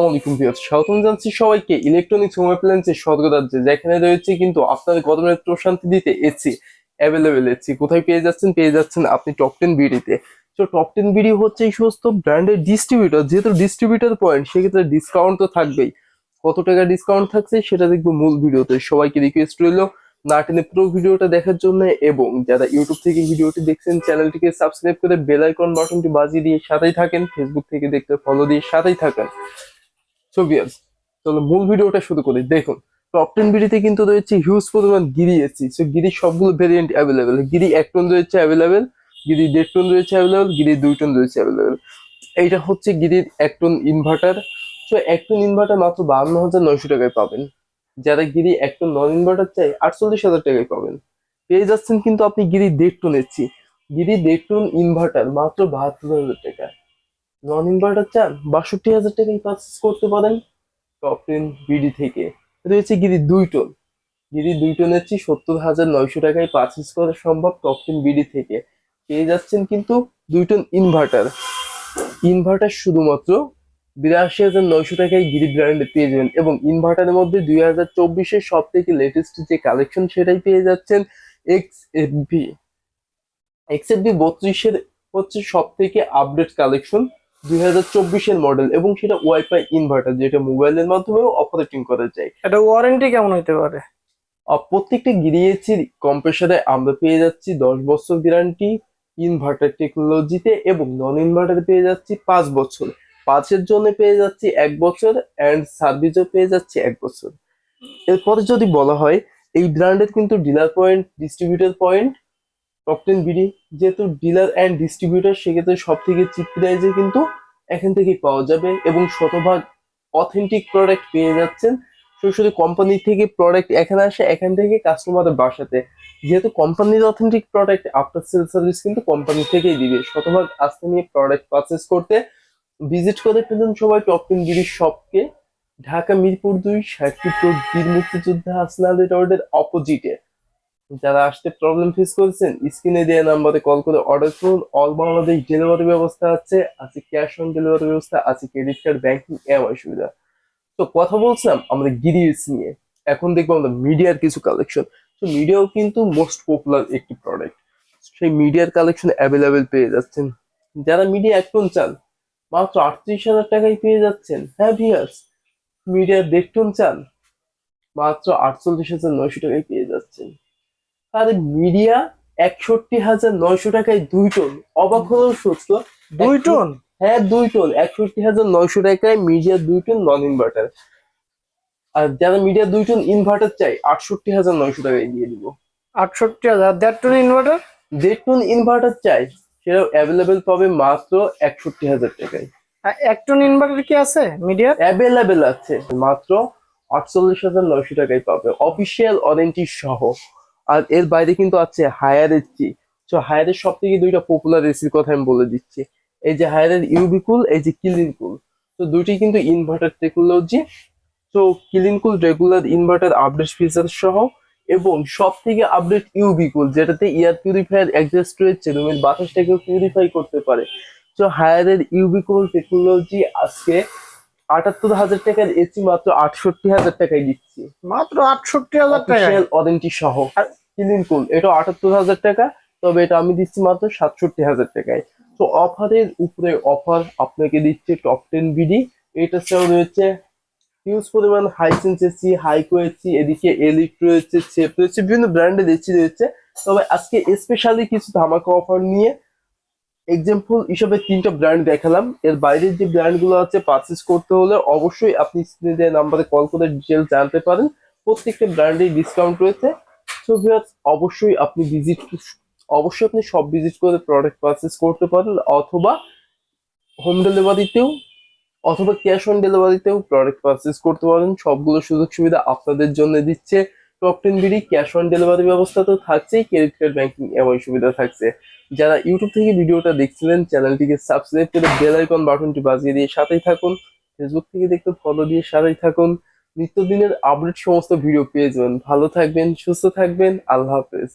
আসসালামু আলাইকুম ভিউয়ার্স, স্বাগতম জানাচ্ছি সবাইকে ইলেকট্রনিক্স হোম অ্যাপ্লায়েন্সের স্বর্গরাজ্যে, যেখানে রয়েছে কিন্তু আপনার গরমের প্রশান্তি দিতে এসি অ্যাভেলেবেল। এসি কোথায় পেয়ে যাচ্ছেন আপনি টপ 10 বিডিতে। তো টপ 10 বিডি হচ্ছে এই সমস্ত ব্র্যান্ডের ডিস্ট্রিবিউটর, যেহেতু ডিস্ট্রিবিউটর পয়েন্ট সেক্ষেত্রে ডিসকাউন্ট তো থাকবেই। কত টাকা ডিসকাউন্ট থাকছে সেটা দেখবো মূল ভিডিওতে। সবাইকে রিকোয়েস্ট রইলো না টেনে পুরো ভিডিওটা দেখার জন্য, এবং যারা ইউটিউব থেকে ভিডিওটি দেখছেন চ্যানেলটিকে সাবস্ক্রাইব করে বেল আইকন বাটনটি বাজিয়ে দিয়ে সাথেই থাকেন, ফেসবুক থেকে দেখতে ফলো দিয়ে সাথেই থাকেন। সো ভিউয়ার্স, চলো মূল ভিডিওটা শুরু করি। দেখুন, টপ 10 বিডিতে কিন্তু রয়েছে হিউজ পরিমাণ গিরি এসি। সো গিরির সবগুলো ভেরিয়েন্ট অ্যাভেলেবেল। গিরি 1 টন রয়েছে অ্যাভেলেবেল, গিরি 1.5 টন রয়েছে অ্যাভেলেবেল, গিরি 2 টন রয়েছে অ্যাভেলেবেল। এইটা হচ্ছে গিরির 1 ton inverter. So 1 ton inverter মাত্র 52,900 টাকায় পাবেন। যারা গিরি 1 টন নন ইনভার্টার চাই 48,000 টাকায় পাবেন। পেয়ে যাচ্ছেন কিন্তু আপনি গিরি 1.5 টন এসি। গিরি 1.5 টন ইনভার্টার মাত্র 72,000 টাকা। নন ইনভার্টার চান 62,000 টাকায় পারচেস করতে পারেন টপ 10 বিডি থেকে। রয়েছে গিরি 2 টন। গিরি 2 টন এসি 70,900 টাকায় পারচেস করা সম্ভব টপ 10 বিডি থেকে। পেয়ে যাচ্ছেন কিন্তু 2 টন ইনভার্টার। ইনভার্টার শুধুমাত্র 82,900 টাকায় গিরি ব্র্যান্ডে পেয়ে যাবেন, এবং ইনভার্টারের মধ্যে 2024-এর সব থেকে লেটেস্ট যে কালেকশন সেটাই পেয়ে যাচ্ছেন। এক্সএফভি এক্সএফভি 32-এর হচ্ছে সব থেকে আপডেট কালেকশন, 2024-এর মডেল, এবং সেটা ওয়াইফাই ইনভার্টার, যেটা মোবাইলের মাধ্যমেও অপারেটিং করা যায়। এটা ওয়ারেন্টি কেমন হইতে পারে? প্রত্যেকটা গিরিয়েছির কম্প্রেসারে আমরা পেয়ে যাচ্ছি 10 বছর গ্যারান্টি ইনভার্টার টেকনোলজিতে, এবং নন ইনভার্টারে পেয়ে যাচ্ছি 5 বছর। 5-এর জন্য পেয়ে যাচ্ছি 1 বছর, অ্যান্ড সার্ভিসও পেয়ে যাচ্ছি 1 বছর। এরপরে যদি বলা হয়, এই ব্র্যান্ডের কিন্তু dealer point, distributor point top 10 BD, যেহেতু ডিলার অ্যান্ড ডিস্ট্রিবিউটর, সেক্ষেত্রে সব থেকে চিপ প্রাইসে কিন্তু এখান থেকেই পাওয়া যাবে, এবং শতভাগ অথেন্টিক প্রোডাক্ট পেয়ে যাচ্ছেন। শুধু কোম্পানি থেকে প্রোডাক্ট এখানে আসে, এখান থেকে কাস্টমারের বাসাতে। যেহেতু কোম্পানির authentic product, after sale service কিন্তু কোম্পানি থেকেই দিবে। শতভাগ আস্থা নিয়ে প্রোডাক্ট পারচেস করতে ভিজিট করে ফেলুন সবাই টপ 10 বিডির শপকে। ঢাকা মিরপুর 2 60 রোড, বীর মুক্তিযোদ্ধা হাসনাত রোডের অপোজিটে। যারা আসতে প্রবলেম ফেস করছেন, স্ক্রিনে দেওয়া নাম্বারে কল করে অর্ডার করুন। অল বাংলাদেশ ডেলিভারি ব্যবস্থা আছে, ক্যাশ অন ডেলিভারি ব্যবস্থা আছে, ক্রেডিট কার্ড, ব্যাংকিং এমআই সুবিধা। তো কথা বলছিলাম আমরা গিরিএস নিয়ে, এখন দেখবো আমরা মিডিয়ার কিছু কালেকশন। তো মিডিয়াও কিন্তু মোস্ট পপুলার একটি প্রোডাক্ট। সেই মিডিয়ার কালেকশন অ্যাভেলেবেল পেয়ে যাচ্ছেন। যারা মিডিয়া 1 টন চান মাত্র 38,000 টাকায় পেয়ে যাচ্ছেন। হ্যাঁ ভিউয়ার্স, মিডিয়া 1.5 টন চান মাত্র 48,900 টাকায় পেয়ে যাচ্ছেন। আর মিডিয়া 61,900 টাকায় 2 টন। অবাক হলেও সত্য। 2 টন? হ্যাঁ, 2 টন 61,900 টাকায় মিডিয়া 2 টন নন ইনভার্টার। আর যারা মিডিয়া 2 টন ইনভার্টার চাই 68,900 টাকায় দিয়ে দিব। 68,000? 1.5 টন ইনভার্টার? 1.5 টন ইনভার্টার চাই, সেটাও অ্যাভেলেবেল পাবে মাত্র 61,000 টাকায়। 1 টন ইনভার্টার কি আছে মিডিয়ার? অ্যাভেলেবেল আছে, মাত্র 48,900 টাকায় পাবে, অফিসিয়াল ওয়ারেন্টি সহ। আর এর বাইরে কিন্তু আছে হায়ার এসি। তো হায়ারের সব থেকে 2টা পপুলার এসির কথা আমি বলে দিচ্ছি। এই যে হায়ারের ইউবি কুল, এই যে ক্লিন কুল। তো দুইটি কিন্তু ইনভার্টার টেকনোলজি। তো ক্লিন কুল রেগুলার ইনভার্টার আপডেট ফিচার সহ, এবং সব থেকে আপডেট ইউবি কুল, যেটাতে এয়ার পিউরিফায়ার অ্যাডজাস্ট রয়েছে, রুমের বাতাসটাকেও পিউরিফাই করতে পারে। তো হায়ারের ইউবি কুল টেকনোলজি আজকে 78,000 টাকার এসি মাত্র 68,000 টাকায় দিচ্ছি, মাত্র 68,000 টাকা? অফিসিয়াল ওয়ারেন্টি সহ। আর ক্লিন কুল এটা 78,000 টাকা, তবে এটা আমি দিচ্ছি মাত্র 67,000 টাকায়। তো অফারের উপরে অফার আপনাকে দিচ্ছে টপ 10 বিডি। এটা ছাড়াও রয়েছে হিউজ পরিমাণ হাইসেন্স এসি, হাইকো এসি, এদিকে এলিট রয়েছে, সেপ রয়েছে, বিভিন্ন ব্র্যান্ডের এসি রয়েছে। তবে আজকে স্পেশালি কিছু ধামাকা অফার নিয়ে এক্সাম্পল হিসেবে 3টা ব্র্যান্ড দেখালাম। এর বাইরের যে ব্র্যান্ড গুলো আছে পারচেস করতে হলে অবশ্যই আপনি স্ক্রিনে দেওয়া নাম্বারে কল করে ডিটেল জানতে পারেন। প্রত্যেকটা ব্র্যান্ডে ডিসকাউন্ট রয়েছে। সো ভিউয়ার্স, অবশ্যই আপনি সব ভিজিট করে প্রোডাক্ট পারচেস করতে পারেন, অথবা হোম ডেলিভারিতেও, অথবা ক্যাশ অন ডেলিভারিতেও প্রোডাক্ট পারচেস করতে পারেন। সবগুলো সুযোগ সুবিধা আপনাদের জন্য দিচ্ছে top 10 BD. Cash on delivery ব্যবস্থা তো থাকছেই, ক্রেডিট কার্ড, ব্যাংকিং এমআই সুবিধা থাকছে। যারা ইউটিউব থেকে ভিডিওটা দেখছিলেন চ্যানেলটিকে সাবস্ক্রাইব করে বেল আইকন বাটনটি বাজিয়ে দিয়ে সাথেই থাকুন। ফেসবুক থেকে দেখতে ফলো দিয়ে সাথেই থাকুন। নিত্যদিনের আপডেট সমস্ত ভিডিও পেয়ে যাবেন। ভালো থাকবেন, সুস্থ থাকবেন, আল্লাহ হাফেজ।